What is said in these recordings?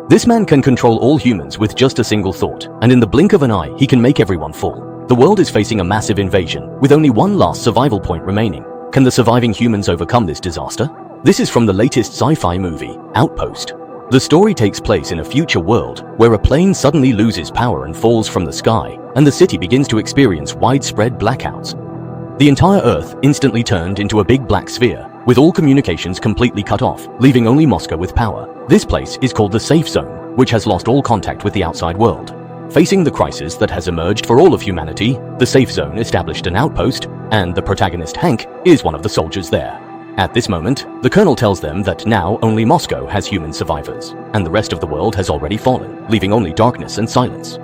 This man can control all humans with just a single thought, and in the blink of an eye, he can make everyone fall. The world is facing a massive invasion, with only one last survival point remaining. Can the surviving humans overcome this disaster? This is from the latest sci-fi movie, Outpost. The story takes place in a future world where a plane suddenly loses power and falls from the sky, and the city begins to experience widespread blackouts. The entire Earth instantly turned into a big black sphere, with all communications completely cut off, leaving only Moscow with power. This place is called the Safe Zone, which has lost all contact with the outside world. Facing the crisis that has emerged for all of humanity, the Safe Zone established an outpost, and the protagonist Hank is one of the soldiers there. At this moment, the colonel tells them that now only Moscow has human survivors, and the rest of the world has already fallen, leaving only darkness and silence.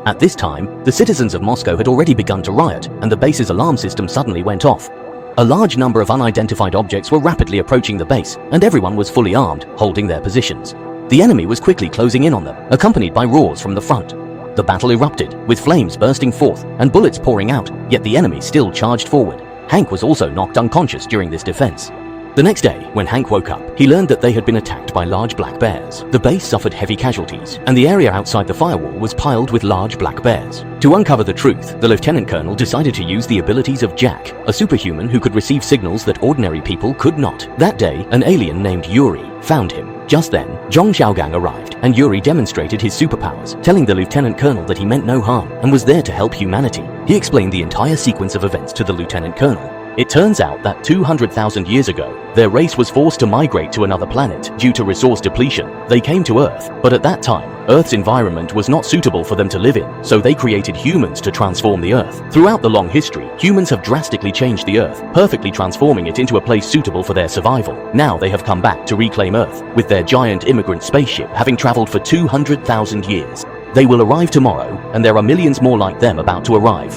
At this time, the citizens of Moscow had already begun to riot, and the base's alarm system suddenly went off. A large number of unidentified objects were rapidly approaching the base, and everyone was fully armed, holding their positions. The enemy was quickly closing in on them, accompanied by roars from the front. The battle erupted, with flames bursting forth and bullets pouring out, yet the enemy still charged forward. Hank was also knocked unconscious during this defense. The next day, when Hank woke up, he learned that they had been attacked by large black bears. The base suffered heavy casualties, and the area outside the firewall was piled with large black bears. To uncover the truth, the lieutenant colonel decided to use the abilities of Jack, a superhuman who could receive signals that ordinary people could not. That day, an alien named Yuri found him. Just then, Zhong Xiaogang arrived, and Yuri demonstrated his superpowers, telling the lieutenant colonel that he meant no harm and was there to help humanity. He explained the entire sequence of events to the lieutenant colonel. It turns out that 200,000 years ago, their race was forced to migrate to another planet due to resource depletion. They came to Earth, but at that time, Earth's environment was not suitable for them to live in, so they created humans to transform the Earth. Throughout the long history, humans have drastically changed the Earth, perfectly transforming it into a place suitable for their survival. Now they have come back to reclaim Earth, with their giant immigrant spaceship having traveled for 200,000 years. They will arrive tomorrow, and there are millions more like them about to arrive.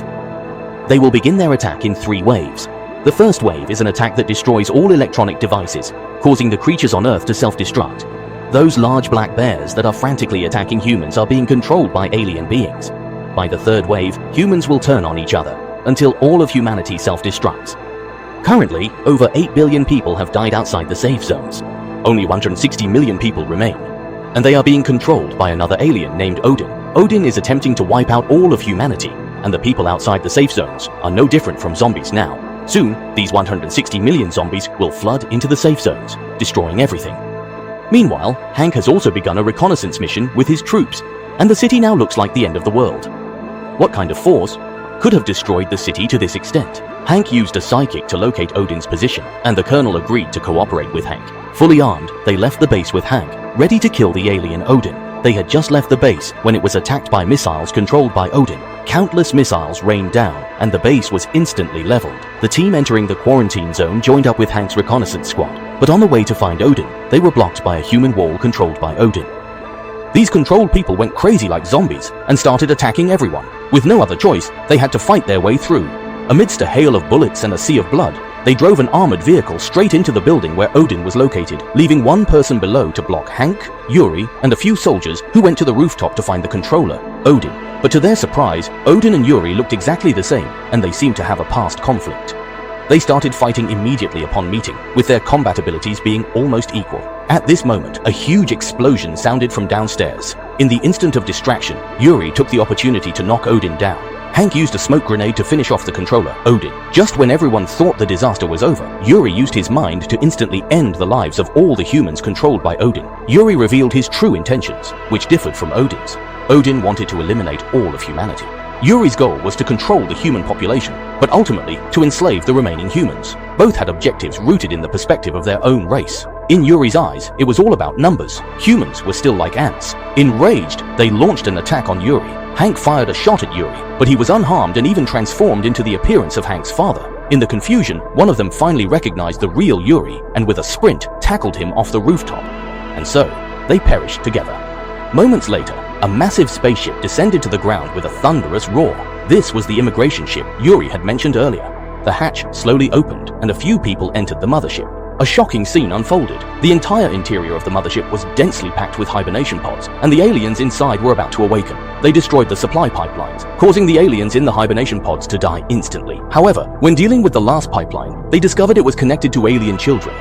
They will begin their attack in 3 waves. The first wave is an attack that destroys all electronic devices, causing the creatures on Earth to self-destruct. Those large black bears that are frantically attacking humans are being controlled by alien beings. By the third wave, humans will turn on each other, until all of humanity self-destructs. Currently, over 8 billion people have died outside the safe zones. Only 160 million people remain, and they are being controlled by another alien named Odin. Odin is attempting to wipe out all of humanity, and the people outside the safe zones are no different from zombies now. Soon, these 160 million zombies will flood into the safe zones, destroying everything. Meanwhile, Hank has also begun a reconnaissance mission with his troops, and the city now looks like the end of the world. What kind of force could have destroyed the city to this extent? Hank used a psychic to locate Odin's position, and the colonel agreed to cooperate with Hank. Fully armed, they left the base with Hank, ready to kill the alien Odin. They had just left the base when it was attacked by missiles controlled by Odin. Countless missiles rained down, and the base was instantly leveled. The team entering the quarantine zone joined up with Hank's reconnaissance squad, but on the way to find Odin, they were blocked by a human wall controlled by Odin. These controlled people went crazy like zombies and started attacking everyone. With no other choice, they had to fight their way through. Amidst a hail of bullets and a sea of blood, they drove an armored vehicle straight into the building where Odin was located, leaving one person below to block Hank, Yuri, and a few soldiers who went to the rooftop to find the controller, Odin. But to their surprise, Odin and Yuri looked exactly the same, and they seemed to have a past conflict. They started fighting immediately upon meeting, with their combat abilities being almost equal. At this moment, a huge explosion sounded from downstairs. In the instant of distraction, Yuri took the opportunity to knock Odin down. Hank used a smoke grenade to finish off the controller, Odin. Just when everyone thought the disaster was over, Yuri used his mind to instantly end the lives of all the humans controlled by Odin. Yuri revealed his true intentions, which differed from Odin's. Odin wanted to eliminate all of humanity. Yuri's goal was to control the human population, but ultimately to enslave the remaining humans. Both had objectives rooted in the perspective of their own race. In Yuri's eyes, it was all about numbers. Humans were still like ants. Enraged, they launched an attack on Yuri. Hank fired a shot at Yuri, but he was unharmed and even transformed into the appearance of Hank's father. In the confusion, one of them finally recognized the real Yuri and with a sprint tackled him off the rooftop. And so, they perished together. Moments later, a massive spaceship descended to the ground with a thunderous roar. This was the immigration ship Yuri had mentioned earlier. The hatch slowly opened and a few people entered the mothership. A shocking scene unfolded. The entire interior of the mothership was densely packed with hibernation pods, and the aliens inside were about to awaken. They destroyed the supply pipelines, causing the aliens in the hibernation pods to die instantly. However, when dealing with the last pipeline, they discovered it was connected to alien children.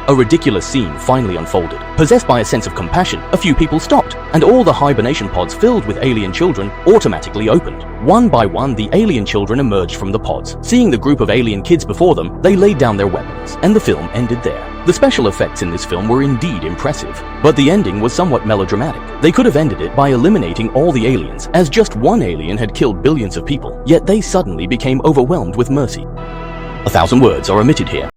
A ridiculous scene finally unfolded. Possessed by a sense of compassion, a few people stopped, and all the hibernation pods filled with alien children automatically opened. One by one, the alien children emerged from the pods. Seeing the group of alien kids before them, they laid down their weapons, and the film ended there. The special effects in this film were indeed impressive, but the ending was somewhat melodramatic. They could have ended it by eliminating all the aliens, as just one alien had killed billions of people, yet they suddenly became overwhelmed with mercy. 1,000 words are omitted here.